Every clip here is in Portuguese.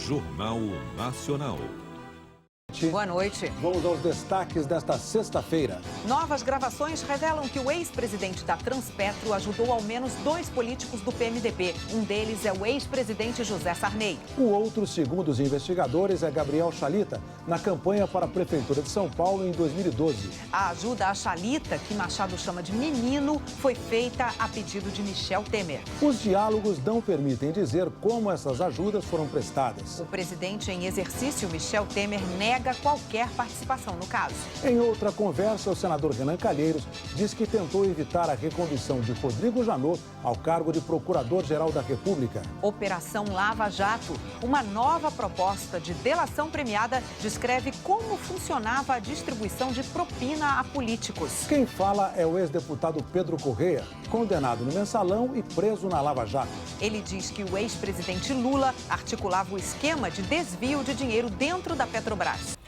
Jornal Nacional. Boa noite. Vamos aos destaques desta sexta-feira. Novas gravações revelam que o ex-presidente da Transpetro ajudou ao menos 2 políticos do PMDB. Um deles é o ex-presidente José Sarney. O outro, segundo os investigadores, é Gabriel Chalita, na campanha para a Prefeitura de São Paulo em 2012. A ajuda a Chalita, que Machado chama de menino, foi feita a pedido de Michel Temer. Os diálogos não permitem dizer como essas ajudas foram prestadas. O presidente em exercício, Michel Temer, nega qualquer participação no caso. Em outra conversa, o senador Renan Calheiros diz que tentou evitar a recondução de Rodrigo Janot ao cargo de Procurador-Geral da República. Operação Lava Jato. Uma nova proposta de delação premiada descreve como funcionava a distribuição de propina a políticos. Quem fala é o ex-deputado Pedro Correia, condenado no Mensalão e preso na Lava Jato. Ele diz que o ex-presidente Lula articulava o esquema de desvio de dinheiro dentro da Petrobras.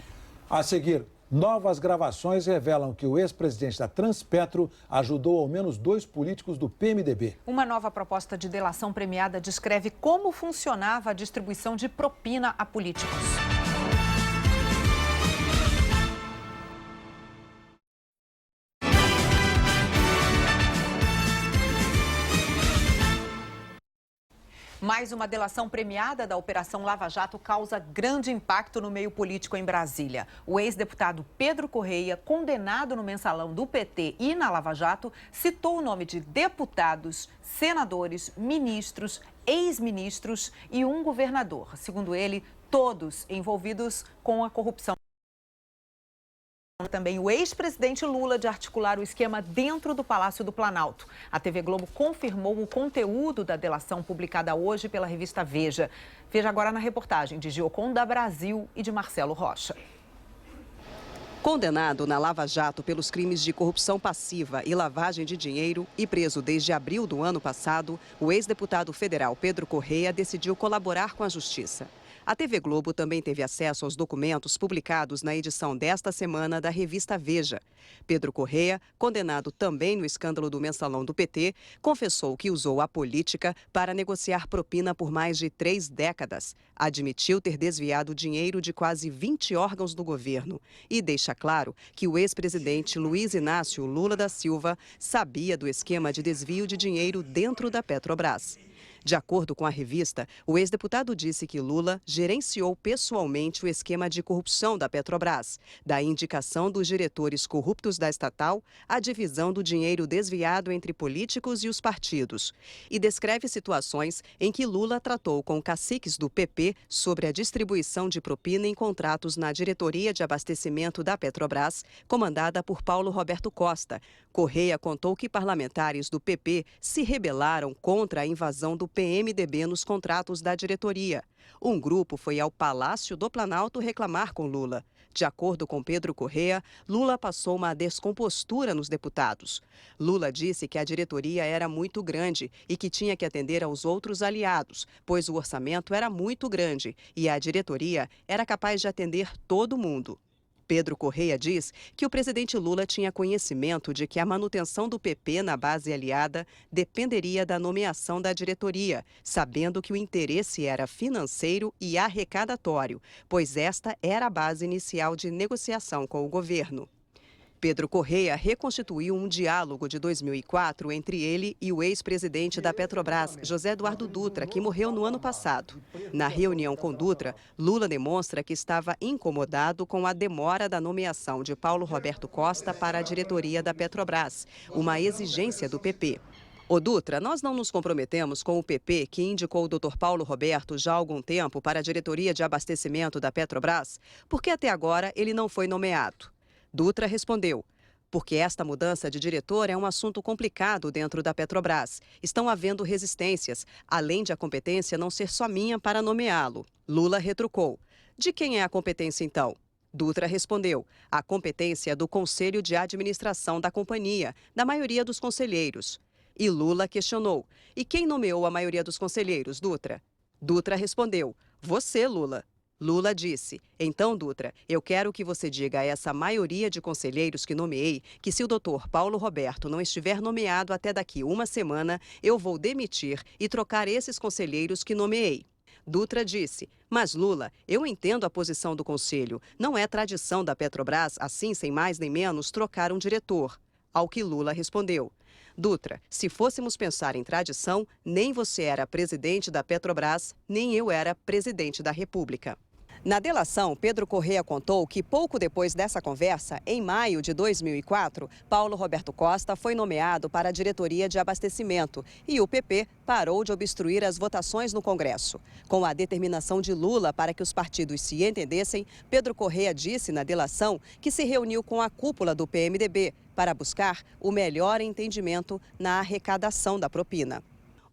A seguir, novas gravações revelam que o ex-presidente da Transpetro ajudou ao menos 2 políticos do PMDB. Uma nova proposta de delação premiada descreve como funcionava a distribuição de propina a políticos. Mais uma delação premiada da Operação Lava Jato causa grande impacto no meio político em Brasília. O ex-deputado Pedro Correia, condenado no Mensalão do PT e na Lava Jato, citou o nome de deputados, senadores, ministros, ex-ministros e um governador. Segundo ele, todos envolvidos com a corrupção. Também o ex-presidente Lula de articular o esquema dentro do Palácio do Planalto. A TV Globo confirmou o conteúdo da delação publicada hoje pela revista Veja. Veja agora na reportagem de Gioconda Brasil e de Marcelo Rocha. Condenado na Lava Jato pelos crimes de corrupção passiva e lavagem de dinheiro e preso desde abril do ano passado, o ex-deputado federal Pedro Correia decidiu colaborar com a Justiça. A TV Globo também teve acesso aos documentos publicados na edição desta semana da revista Veja. Pedro Correia, condenado também no escândalo do Mensalão do PT, confessou que usou a política para negociar propina por mais de 3 décadas. Admitiu ter desviado dinheiro de quase 20 órgãos do governo e deixa claro que o ex-presidente Luiz Inácio Lula da Silva sabia do esquema de desvio de dinheiro dentro da Petrobras. De acordo com a revista, o ex-deputado disse que Lula gerenciou pessoalmente o esquema de corrupção da Petrobras, da indicação dos diretores corruptos da estatal à divisão do dinheiro desviado entre políticos e os partidos. E descreve situações em que Lula tratou com caciques do PP sobre a distribuição de propina em contratos na diretoria de abastecimento da Petrobras, comandada por Paulo Roberto Costa. Correia contou que parlamentares do PP se rebelaram contra a invasão do PMDB nos contratos da diretoria. Um grupo foi ao Palácio do Planalto reclamar com Lula. De acordo com Pedro Correia, Lula passou uma descompostura nos deputados. Lula disse que a diretoria era muito grande e que tinha que atender aos outros aliados, pois o orçamento era muito grande e a diretoria era capaz de atender todo mundo. Pedro Correia diz que o presidente Lula tinha conhecimento de que a manutenção do PP na base aliada dependeria da nomeação da diretoria, sabendo que o interesse era financeiro e arrecadatório, pois esta era a base inicial de negociação com o governo. Pedro Correia reconstituiu um diálogo de 2004 entre ele e o ex-presidente da Petrobras, José Eduardo Dutra, que morreu no ano passado. Na reunião com Dutra, Lula demonstra que estava incomodado com a demora da nomeação de Paulo Roberto Costa para a diretoria da Petrobras, uma exigência do PP. Ô Dutra, nós não nos comprometemos com o PP, que indicou o Dr. Paulo Roberto já há algum tempo para a diretoria de abastecimento da Petrobras, porque até agora ele não foi nomeado. Dutra respondeu: porque esta mudança de diretor é um assunto complicado dentro da Petrobras. Estão havendo resistências, além de a competência não ser só minha para nomeá-lo. Lula retrucou: de quem é a competência então? Dutra respondeu: a competência é do Conselho de Administração da companhia, da maioria dos conselheiros. E Lula questionou: e quem nomeou a maioria dos conselheiros, Dutra? Dutra respondeu: você, Lula. Lula disse: então, Dutra, eu quero que você diga a essa maioria de conselheiros que nomeei que se o doutor Paulo Roberto não estiver nomeado até daqui uma semana, eu vou demitir e trocar esses conselheiros que nomeei. Dutra disse: "Mas Lula, eu entendo a posição do Conselho. Não é tradição da Petrobras, assim, sem mais nem menos, trocar um diretor." Ao que Lula respondeu: "Dutra, se fôssemos pensar em tradição, nem você era presidente da Petrobras, nem eu era presidente da República." Na delação, Pedro Correia contou que pouco depois dessa conversa, em maio de 2004, Paulo Roberto Costa foi nomeado para a diretoria de abastecimento e o PP parou de obstruir as votações no Congresso. Com a determinação de Lula para que os partidos se entendessem, Pedro Correia disse na delação que se reuniu com a cúpula do PMDB para buscar o melhor entendimento na arrecadação da propina.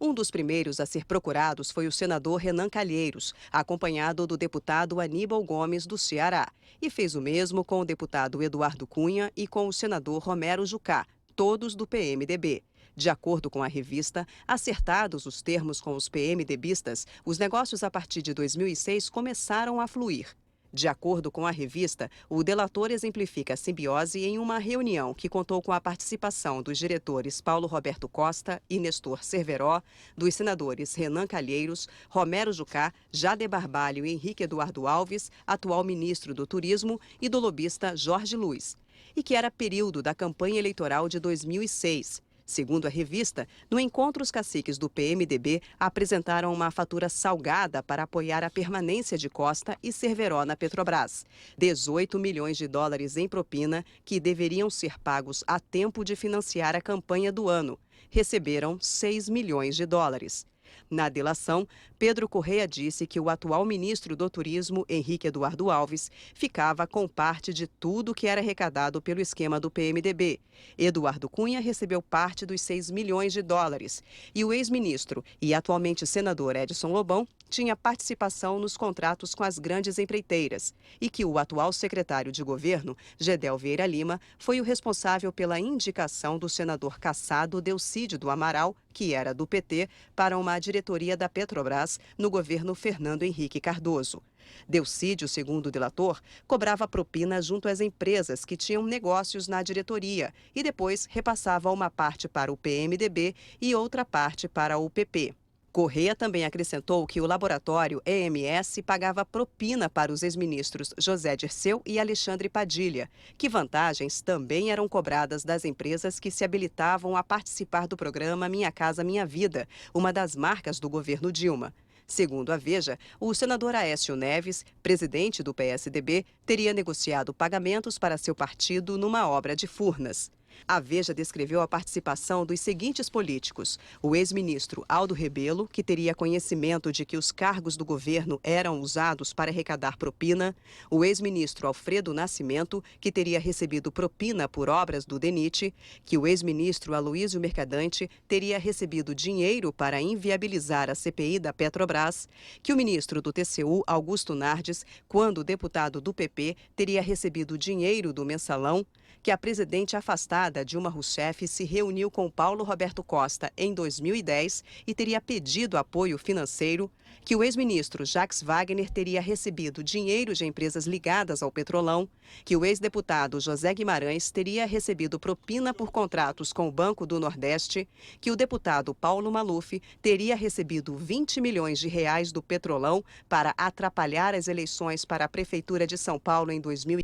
Um dos primeiros a ser procurados foi o senador Renan Calheiros, acompanhado do deputado Aníbal Gomes, do Ceará, e fez o mesmo com o deputado Eduardo Cunha e com o senador Romero Jucá, todos do PMDB. De acordo com a revista, acertados os termos com os PMDBistas, os negócios a partir de 2006 começaram a fluir. De acordo com a revista, o delator exemplifica a simbiose em uma reunião que contou com a participação dos diretores Paulo Roberto Costa e Nestor Cerveró, dos senadores Renan Calheiros, Romero Jucá, Jade Barbalho e Henrique Eduardo Alves, atual ministro do Turismo, e do lobista Jorge Luiz, e que era período da campanha eleitoral de 2006. Segundo a revista, no encontro, os caciques do PMDB apresentaram uma fatura salgada para apoiar a permanência de Costa e Cerveró na Petrobras. 18 milhões de dólares em propina que deveriam ser pagos a tempo de financiar a campanha do ano. Receberam 6 milhões de dólares. Na delação, Pedro Correia disse que o atual ministro do Turismo, Henrique Eduardo Alves, ficava com parte de tudo que era arrecadado pelo esquema do PMDB. Eduardo Cunha recebeu parte dos 6 milhões de dólares. E o ex-ministro e atualmente senador Edson Lobão tinha participação nos contratos com as grandes empreiteiras. E que o atual secretário de governo, Gedel Vieira Lima, foi o responsável pela indicação do senador cassado Delcídio do Amaral, que era do PT, para uma diretoria da Petrobras no governo Fernando Henrique Cardoso. Delcídio, segundo o delator, cobrava propina junto às empresas que tinham negócios na diretoria e depois repassava uma parte para o PMDB e outra parte para o PP. Correia também acrescentou que o laboratório EMS pagava propina para os ex-ministros José Dirceu e Alexandre Padilha, que vantagens também eram cobradas das empresas que se habilitavam a participar do programa Minha Casa Minha Vida, uma das marcas do governo Dilma. Segundo a Veja, o senador Aécio Neves, presidente do PSDB, teria negociado pagamentos para seu partido numa obra de Furnas. A Veja descreveu a participação dos seguintes políticos: o ex-ministro Aldo Rebelo, que teria conhecimento de que os cargos do governo eram usados para arrecadar propina; o ex-ministro Alfredo Nascimento, que teria recebido propina por obras do DENIT; que o ex-ministro Aloísio Mercadante teria recebido dinheiro para inviabilizar a CPI da Petrobras; que o ministro do TCU, Augusto Nardes, quando deputado do PP, teria recebido dinheiro do Mensalão; que a presidente afastada Dilma Rousseff se reuniu com Paulo Roberto Costa em 2010 e teria pedido apoio financeiro; que o ex-ministro Jacques Wagner teria recebido dinheiro de empresas ligadas ao Petrolão; que o ex-deputado José Guimarães teria recebido propina por contratos com o Banco do Nordeste; que o deputado Paulo Maluf teria recebido 20 milhões de reais do Petrolão para atrapalhar as eleições para a Prefeitura de São Paulo em 2010.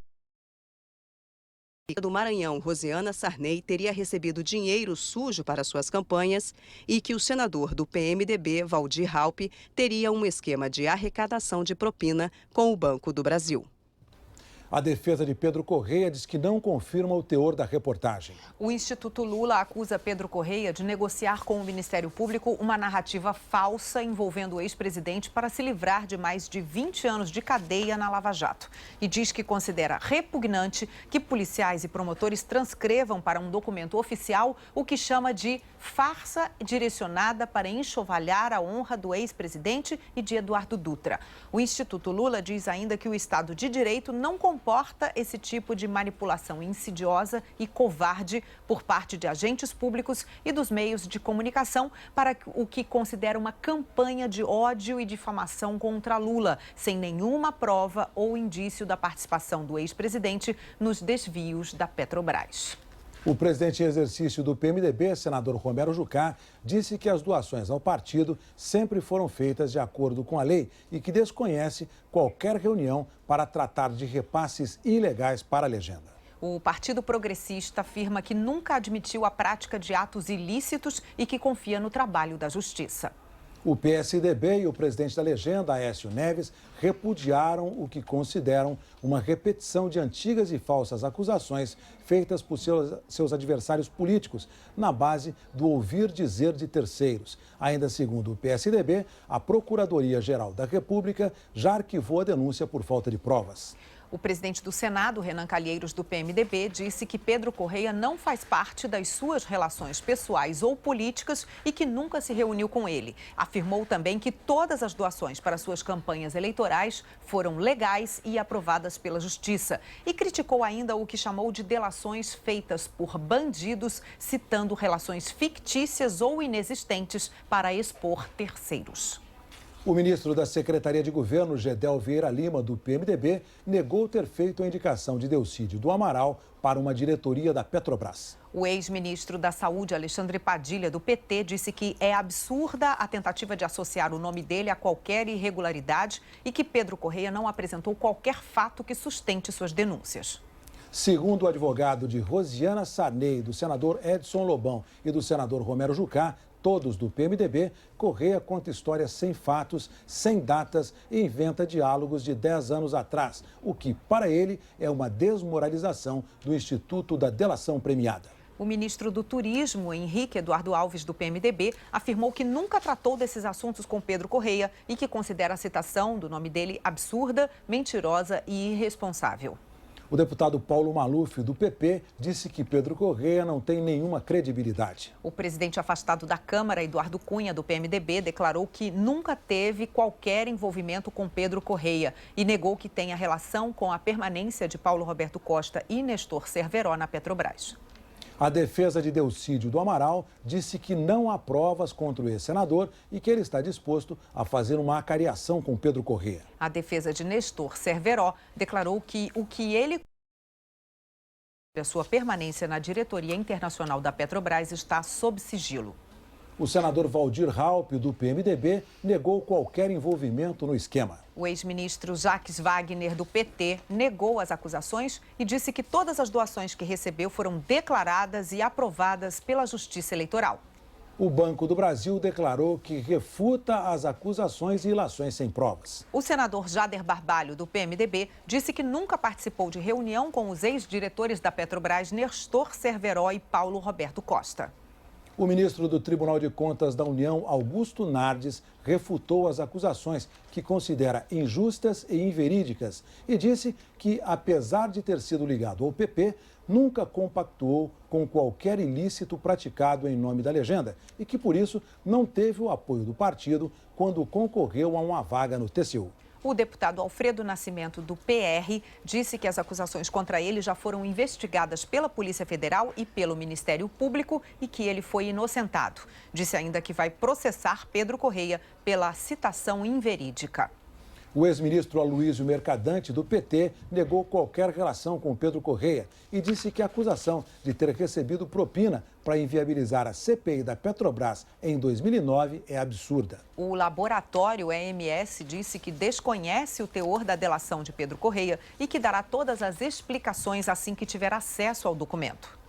Do Maranhão, Rosiana Sarney, teria recebido dinheiro sujo para suas campanhas e que o senador do PMDB, Valdir Raupp, teria um esquema de arrecadação de propina com o Banco do Brasil. A defesa de Pedro Correia diz que não confirma o teor da reportagem. O Instituto Lula acusa Pedro Correia de negociar com o Ministério Público uma narrativa falsa envolvendo o ex-presidente para se livrar de mais de 20 anos de cadeia na Lava Jato. E diz que considera repugnante que policiais e promotores transcrevam para um documento oficial o que chama de farsa direcionada para enxovalhar a honra do ex-presidente e de Eduardo Dutra. O Instituto Lula diz ainda que o Estado de Direito não comporta esse tipo de manipulação insidiosa e covarde por parte de agentes públicos e dos meios de comunicação para o que considera uma campanha de ódio e difamação contra Lula, sem nenhuma prova ou indício da participação do ex-presidente nos desvios da Petrobras. O presidente em exercício do PMDB, senador Romero Jucá, disse que as doações ao partido sempre foram feitas de acordo com a lei e que desconhece qualquer reunião para tratar de repasses ilegais para a legenda. O Partido Progressista afirma que nunca admitiu a prática de atos ilícitos e que confia no trabalho da Justiça. O PSDB e o presidente da legenda, Aécio Neves, repudiaram o que consideram uma repetição de antigas e falsas acusações feitas por seus adversários políticos, na base do ouvir dizer de terceiros. Ainda segundo o PSDB, a Procuradoria-Geral da República já arquivou a denúncia por falta de provas. O presidente do Senado, Renan Calheiros, do PMDB, disse que Pedro Correia não faz parte das suas relações pessoais ou políticas e que nunca se reuniu com ele. Afirmou também que todas as doações para suas campanhas eleitorais foram legais e aprovadas pela Justiça. E criticou ainda o que chamou de delações feitas por bandidos, citando relações fictícias ou inexistentes para expor terceiros. O ministro da Secretaria de Governo, Gedel Vieira Lima, do PMDB, negou ter feito a indicação de Delcídio do Amaral para uma diretoria da Petrobras. O ex-ministro da Saúde, Alexandre Padilha, do PT, disse que é absurda a tentativa de associar o nome dele a qualquer irregularidade e que Pedro Correia não apresentou qualquer fato que sustente suas denúncias. Segundo o advogado de Rosiana Sarney, do senador Edson Lobão e do senador Romero Jucá, todos do PMDB, Correia conta histórias sem fatos, sem datas e inventa diálogos de 10 anos atrás, o que, para ele, é uma desmoralização do Instituto da Delação Premiada. O ministro do Turismo, Henrique Eduardo Alves, do PMDB, afirmou que nunca tratou desses assuntos com Pedro Correia e que considera a citação do nome dele absurda, mentirosa e irresponsável. O deputado Paulo Maluf, do PP, disse que Pedro Correia não tem nenhuma credibilidade. O presidente afastado da Câmara, Eduardo Cunha, do PMDB, declarou que nunca teve qualquer envolvimento com Pedro Correia e negou que tenha relação com a permanência de Paulo Roberto Costa e Nestor Cerveró na Petrobras. A defesa de Delcídio do Amaral disse que não há provas contra o ex-senador e que ele está disposto a fazer uma acariação com Pedro Correia. A defesa de Nestor Cerveró declarou que o que ele a sua permanência na diretoria internacional da Petrobras está sob sigilo. O senador Valdir Raupp, do PMDB, negou qualquer envolvimento no esquema. O ex-ministro Jacques Wagner, do PT, negou as acusações e disse que todas as doações que recebeu foram declaradas e aprovadas pela Justiça Eleitoral. O Banco do Brasil declarou que refuta as acusações e ilações sem provas. O senador Jader Barbalho, do PMDB, disse que nunca participou de reunião com os ex-diretores da Petrobras, Nestor Cerveró e Paulo Roberto Costa. O ministro do Tribunal de Contas da União, Augusto Nardes, refutou as acusações que considera injustas e inverídicas e disse que, apesar de ter sido ligado ao PP, nunca compactuou com qualquer ilícito praticado em nome da legenda e que, por isso, não teve o apoio do partido quando concorreu a uma vaga no TCU. O deputado Alfredo Nascimento, do PR, disse que as acusações contra ele já foram investigadas pela Polícia Federal e pelo Ministério Público e que ele foi inocentado. Disse ainda que vai processar Pedro Correia pela citação inverídica. O ex-ministro Aloysio Mercadante, do PT, negou qualquer relação com Pedro Correia e disse que a acusação de ter recebido propina para inviabilizar a CPI da Petrobras em 2009 é absurda. O laboratório EMS disse que desconhece o teor da delação de Pedro Correia e que dará todas as explicações assim que tiver acesso ao documento.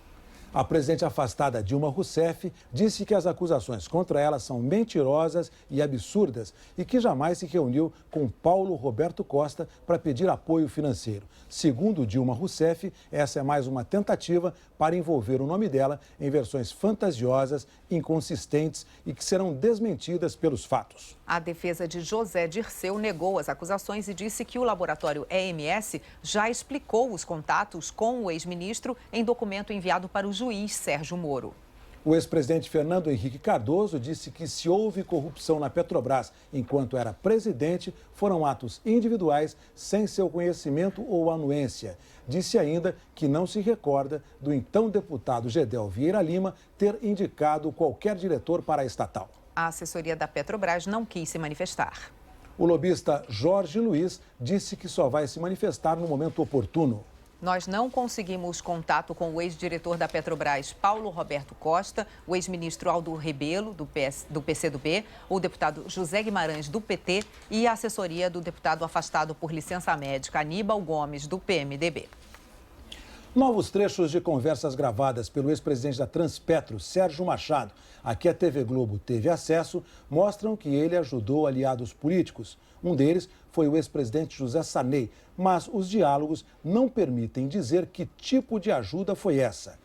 A presidente afastada Dilma Rousseff disse que as acusações contra ela são mentirosas e absurdas e que jamais se reuniu com Paulo Roberto Costa para pedir apoio financeiro. Segundo Dilma Rousseff, essa é mais uma tentativa para envolver o nome dela em versões fantasiosas, inconsistentes e que serão desmentidas pelos fatos. A defesa de José Dirceu negou as acusações e disse que o laboratório EMS já explicou os contatos com o ex-ministro em documento enviado para o juiz Sérgio Moro. O ex-presidente Fernando Henrique Cardoso disse que se houve corrupção na Petrobras enquanto era presidente, foram atos individuais sem seu conhecimento ou anuência. Disse ainda que não se recorda do então deputado Gedel Vieira Lima ter indicado qualquer diretor para a estatal. A assessoria da Petrobras não quis se manifestar. O lobista Jorge Luiz disse que só vai se manifestar no momento oportuno. Nós não conseguimos contato com o ex-diretor da Petrobras, Paulo Roberto Costa, o ex-ministro Aldo Rebelo, do PCdoB, o deputado José Guimarães, do PT, e a assessoria do deputado afastado por licença médica, Aníbal Gomes, do PMDB. Novos trechos de conversas gravadas pelo ex-presidente da Transpetro, Sérgio Machado, a que a TV Globo teve acesso, mostram que ele ajudou aliados políticos. Um deles foi o ex-presidente José Sarney, mas os diálogos não permitem dizer que tipo de ajuda foi essa.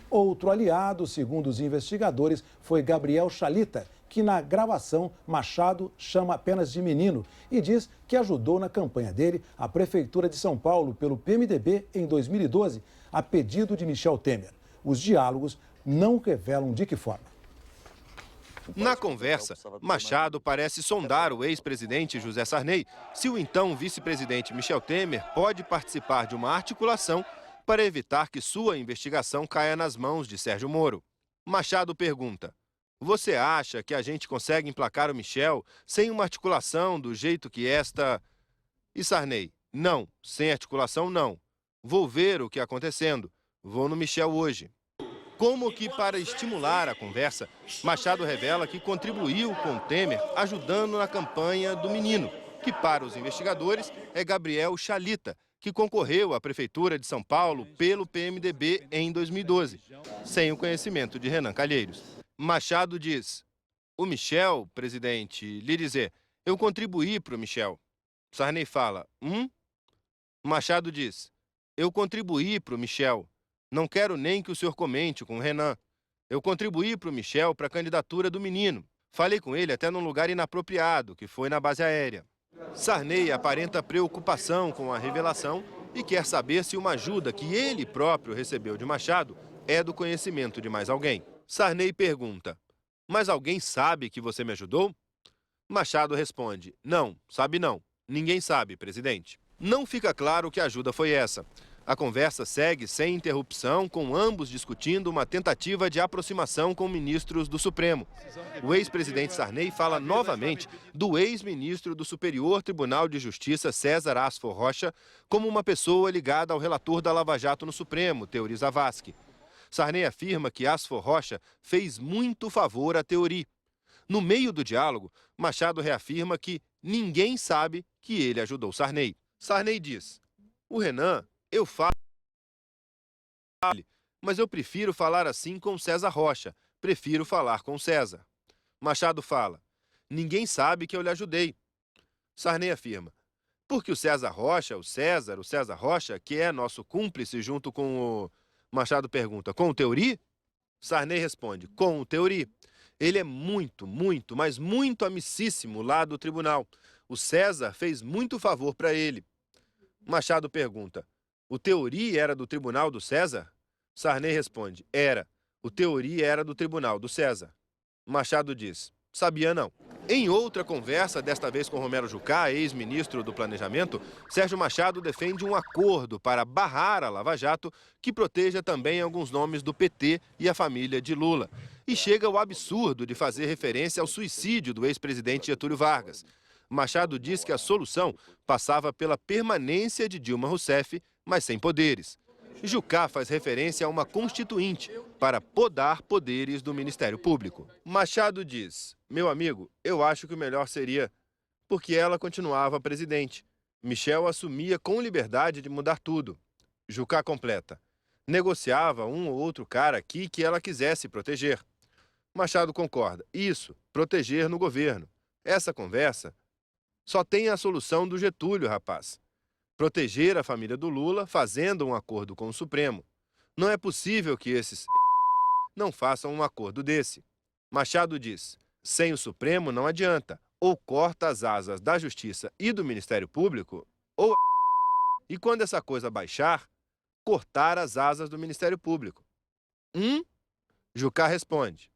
Outro aliado, segundo os investigadores, foi Gabriel Chalita, que na gravação Machado chama apenas de menino e diz que ajudou na campanha dele a Prefeitura de São Paulo pelo PMDB em 2012, a pedido de Michel Temer. Os diálogos não revelam de que forma. Na conversa, Machado parece sondar o ex-presidente José Sarney se o então vice-presidente Michel Temer pode participar de uma articulação para evitar que sua investigação caia nas mãos de Sérgio Moro. Machado pergunta: você acha que a gente consegue emplacar o Michel sem uma articulação do jeito que esta... E Sarney: não, sem articulação não. Vou ver o que está acontecendo. Vou no Michel hoje. Como que para estimular a conversa, Machado revela que contribuiu com Temer ajudando na campanha do menino, que para os investigadores é Gabriel Chalita, que concorreu à Prefeitura de São Paulo pelo PMDB em 2012, sem o conhecimento de Renan Calheiros. Machado diz: o Michel, presidente, lhe dizer, eu contribuí para o Michel. Sarney fala: Machado diz: eu contribuí para o Michel. Não quero nem que o senhor comente com o Renan. Eu contribuí para o Michel para a candidatura do menino. Falei com ele até num lugar inapropriado, que foi na base aérea. Sarney aparenta preocupação com a revelação e quer saber se uma ajuda que ele próprio recebeu de Machado é do conhecimento de mais alguém. Sarney pergunta: mas alguém sabe que você me ajudou? Machado responde: não, sabe não. Ninguém sabe, presidente. Não fica claro que ajuda foi essa. A conversa segue sem interrupção, com ambos discutindo uma tentativa de aproximação com ministros do Supremo. O ex-presidente Sarney fala novamente do ex-ministro do Superior Tribunal de Justiça, César Asfor Rocha, como uma pessoa ligada ao relator da Lava Jato no Supremo, Teori Zavascki. Sarney afirma que Asfor Rocha fez muito favor a Teori. No meio do diálogo, Machado reafirma que ninguém sabe que ele ajudou Sarney. Sarney diz: o Renan... eu falo, mas eu prefiro falar assim com César Rocha. Prefiro falar com César. Machado fala: ninguém sabe que eu lhe ajudei. Sarney afirma: porque o César Rocha, o César Rocha, que é nosso cúmplice junto com o... Machado pergunta: com o Teori? Sarney responde: com o Teori. Ele é muito, mas muito amicíssimo lá do tribunal. O César fez muito favor para ele. Machado pergunta: o Teori era do tribunal do César? Sarney responde: era. O Teori era do tribunal do César. Machado diz: sabia não. Em outra conversa, desta vez com Romero Jucá, ex-ministro do Planejamento, Sérgio Machado defende um acordo para barrar a Lava Jato que proteja também alguns nomes do PT e a família de Lula. E chega ao absurdo de fazer referência ao suicídio do ex-presidente Getúlio Vargas. Machado diz que a solução passava pela permanência de Dilma Rousseff, mas sem poderes. Jucá faz referência a uma constituinte para podar poderes do Ministério Público. Machado diz: meu amigo, eu acho que o melhor seria porque ela continuava presidente. Michel assumia com liberdade de mudar tudo. Jucá completa: negociava um ou outro cara aqui que ela quisesse proteger. Machado concorda: isso, proteger no governo. Essa conversa só tem a solução do Getúlio, rapaz. Proteger a família do Lula fazendo um acordo com o Supremo. Não é possível que esses não façam um acordo desse. Machado diz: sem o Supremo não adianta. Ou corta as asas da Justiça e do Ministério Público, ou... E quando essa coisa baixar, cortar as asas do Ministério Público. Jucá responde: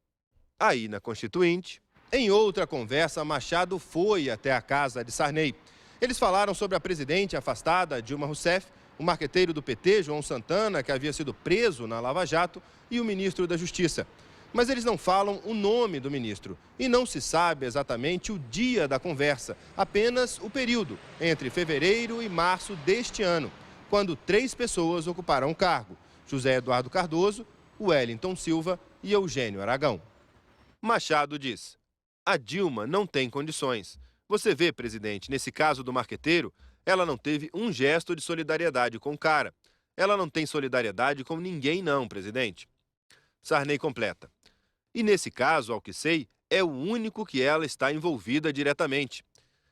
aí na Constituinte. Em outra conversa, Machado foi até a casa de Sarney. Eles falaram sobre a presidente afastada, Dilma Rousseff, o marqueteiro do PT, João Santana, que havia sido preso na Lava Jato, e o ministro da Justiça. Mas eles não falam o nome do ministro e não se sabe exatamente o dia da conversa, apenas o período, entre fevereiro e março deste ano. quando 3 pessoas ocuparam o cargo: José Eduardo Cardoso, Wellington Silva e Eugênio Aragão. Machado diz: a Dilma não tem condições. Você vê, presidente, nesse caso do marqueteiro, ela não teve um gesto de solidariedade com o cara. Ela não tem solidariedade com ninguém não, presidente. Sarney completa: e nesse caso, ao que sei, é o único que ela está envolvida diretamente.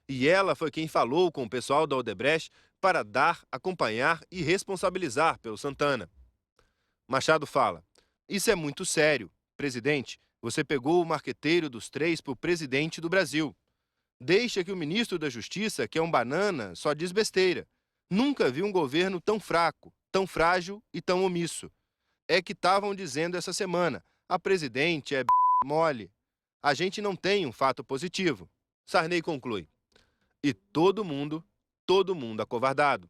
E ela foi quem falou com o pessoal da Odebrecht para dar, acompanhar e responsabilizar pelo Santana. Machado fala: isso é muito sério. Presidente, você pegou o marqueteiro dos 3 para o presidente do Brasil. Deixa que o ministro da Justiça, que é um banana, só diz besteira. Nunca vi um governo tão fraco, tão frágil e tão omisso. É que estavam dizendo essa semana: a presidente é mole. A gente não tem um fato positivo. Sarney conclui: e todo mundo acovardado.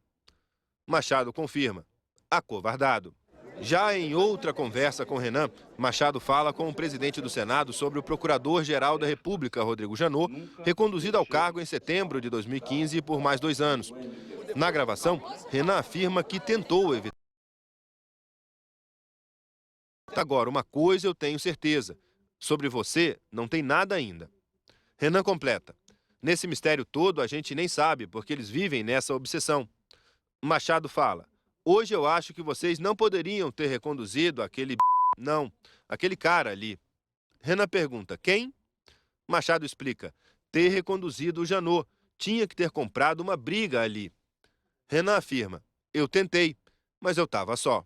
Machado confirma: acovardado. Já em outra conversa com Renan, Machado fala com o presidente do Senado sobre o Procurador-Geral da República, Rodrigo Janot, reconduzido ao cargo em setembro de 2015 por mais 2 anos. Na gravação, Renan afirma que tentou evitar. Agora, uma coisa eu tenho certeza: sobre você não tem nada ainda. Renan completa: nesse mistério todo a gente nem sabe, porque eles vivem nessa obsessão. Machado fala: hoje eu acho que vocês não poderiam ter reconduzido aquele cara ali. Renan pergunta: quem? Machado explica: ter reconduzido o Janot. Tinha que ter comprado uma briga ali. Renan afirma: eu tentei, mas eu estava só.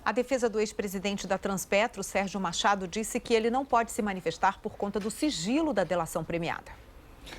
A defesa do ex-presidente da Transpetro, Sérgio Machado, disse que ele não pode se manifestar por conta do sigilo da delação premiada.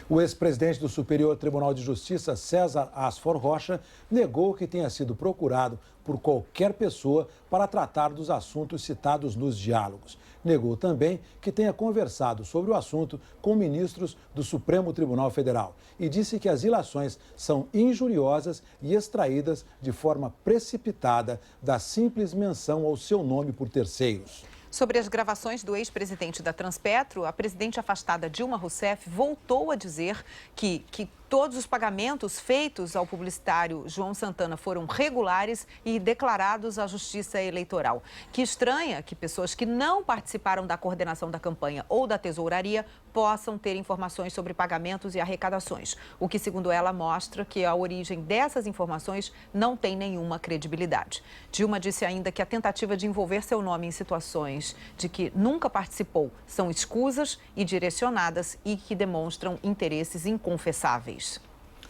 O ex-presidente do Superior Tribunal de Justiça, César Asfor Rocha, negou que tenha sido procurado por qualquer pessoa para tratar dos assuntos citados nos diálogos. Negou também que tenha conversado sobre o assunto com ministros do Supremo Tribunal Federal e disse que as ilações são injuriosas e extraídas de forma precipitada da simples menção ao seu nome por terceiros. Sobre as gravações do ex-presidente da Transpetro, a presidente afastada Dilma Rousseff voltou a dizer que todos os pagamentos feitos ao publicitário João Santana foram regulares e declarados à Justiça Eleitoral. Que estranha que pessoas que não participaram da coordenação da campanha ou da tesouraria possam ter informações sobre pagamentos e arrecadações, o que, segundo ela, mostra que a origem dessas informações não tem nenhuma credibilidade. Dilma disse ainda que a tentativa de envolver seu nome em situações de que nunca participou são escusas e direcionadas e que demonstram interesses inconfessáveis.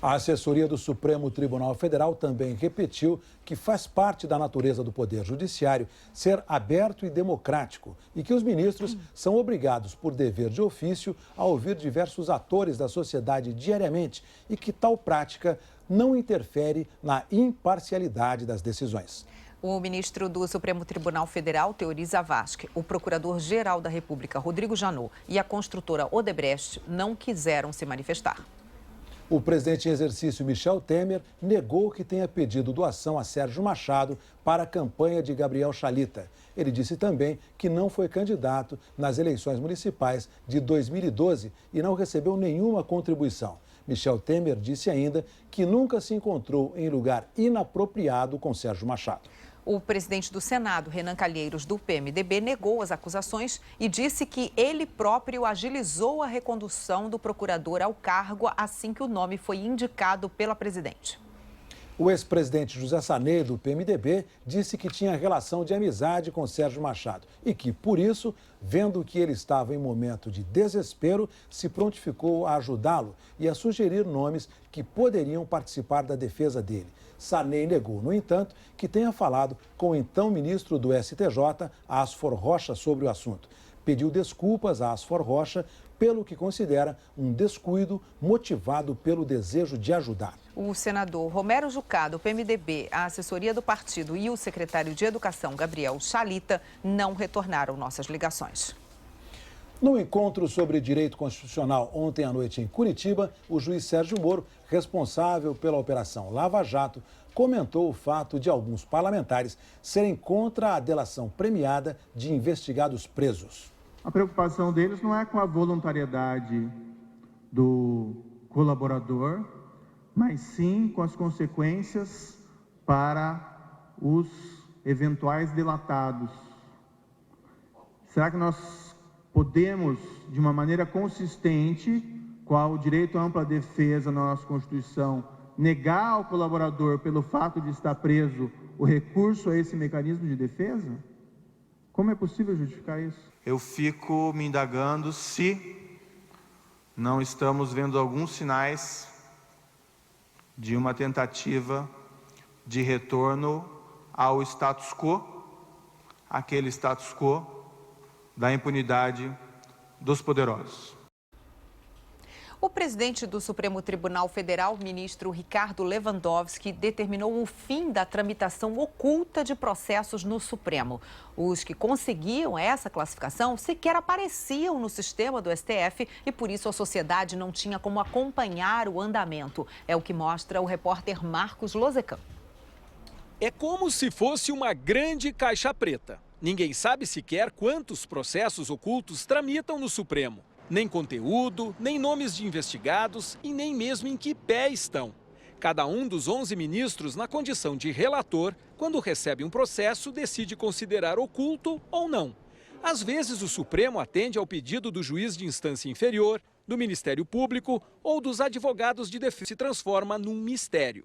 A assessoria do Supremo Tribunal Federal também repetiu que faz parte da natureza do Poder Judiciário ser aberto e democrático e que os ministros são obrigados, por dever de ofício, a ouvir diversos atores da sociedade diariamente e que tal prática não interfere na imparcialidade das decisões. O ministro do Supremo Tribunal Federal, Teori Zavascki, o procurador-geral da República, Rodrigo Janot, e a construtora Odebrecht não quiseram se manifestar. O presidente em exercício, Michel Temer, negou que tenha pedido doação a Sérgio Machado para a campanha de Gabriel Chalita. Ele disse também que não foi candidato nas eleições municipais de 2012 e não recebeu nenhuma contribuição. Michel Temer disse ainda que nunca se encontrou em lugar inapropriado com Sérgio Machado. O presidente do Senado, Renan Calheiros, do PMDB, negou as acusações e disse que ele próprio agilizou a recondução do procurador ao cargo assim que o nome foi indicado pela presidente. O ex-presidente José Sarney, do PMDB, disse que tinha relação de amizade com Sérgio Machado e que, por isso, vendo que ele estava em momento de desespero, se prontificou a ajudá-lo e a sugerir nomes que poderiam participar da defesa dele. Sarney negou, no entanto, que tenha falado com o então ministro do STJ, Asfor Rocha, sobre o assunto. Pediu desculpas a Asfor Rocha pelo que considera um descuido motivado pelo desejo de ajudar. O senador Romero Jucá, do PMDB, a assessoria do partido e o secretário de Educação, Gabriel Chalita, não retornaram nossas ligações. No encontro sobre direito constitucional ontem à noite em Curitiba, o juiz Sérgio Moro, responsável pela Operação Lava Jato, comentou o fato de alguns parlamentares serem contra a delação premiada de investigados presos. A preocupação deles não é com a voluntariedade do colaborador, mas sim com as consequências para os eventuais delatados. Será que nós podemos, de uma maneira consistente, com o direito à ampla defesa na nossa Constituição, negar ao colaborador, pelo fato de estar preso, o recurso a esse mecanismo de defesa? Como é possível justificar isso? Eu fico me indagando se não estamos vendo alguns sinais de uma tentativa de retorno ao status quo, aquele status quo da impunidade dos poderosos. O presidente do Supremo Tribunal Federal, ministro Ricardo Lewandowski, determinou o fim da tramitação oculta de processos no Supremo. Os que conseguiam essa classificação sequer apareciam no sistema do STF e, por isso, a sociedade não tinha como acompanhar o andamento. É o que mostra o repórter Marcos Lozecan. É como se fosse uma grande caixa preta. Ninguém sabe sequer quantos processos ocultos tramitam no Supremo. Nem conteúdo, nem nomes de investigados e nem mesmo em que pé estão. Cada um dos 11 ministros, na condição de relator, quando recebe um processo, decide considerar oculto ou não. Às vezes, o Supremo atende ao pedido do juiz de instância inferior, do Ministério Público ou dos advogados de defesa, se transforma num mistério.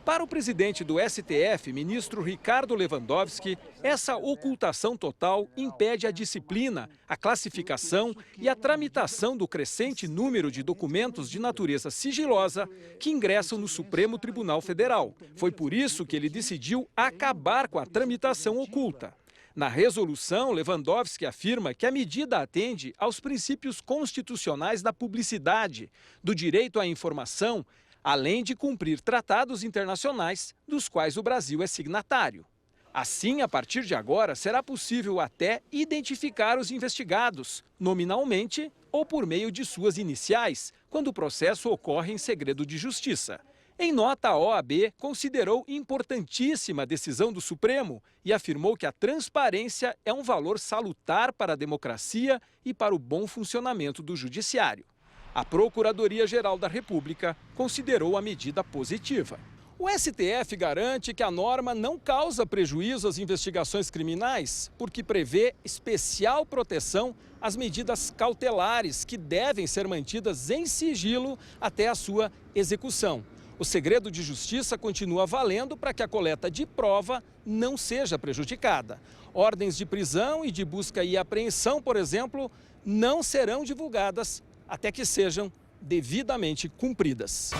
Para o presidente do STF, ministro Ricardo Lewandowski, essa ocultação total impede a disciplina, a classificação e a tramitação do crescente número de documentos de natureza sigilosa que ingressam no Supremo Tribunal Federal. Foi por isso que ele decidiu acabar com a tramitação oculta. Na resolução, Lewandowski afirma que a medida atende aos princípios constitucionais da publicidade, do direito à informação, além de cumprir tratados internacionais dos quais o Brasil é signatário. Assim, a partir de agora, será possível até identificar os investigados, nominalmente ou por meio de suas iniciais, quando o processo ocorre em segredo de justiça. Em nota, a OAB considerou importantíssima a decisão do Supremo e afirmou que a transparência é um valor salutar para a democracia e para o bom funcionamento do judiciário. A Procuradoria-Geral da República considerou a medida positiva. O STF garante que a norma não causa prejuízo às investigações criminais, porque prevê especial proteção às medidas cautelares que devem ser mantidas em sigilo até a sua execução. O segredo de justiça continua valendo para que a coleta de prova não seja prejudicada. Ordens de prisão e de busca e apreensão, por exemplo, não serão divulgadas até que sejam devidamente cumpridas.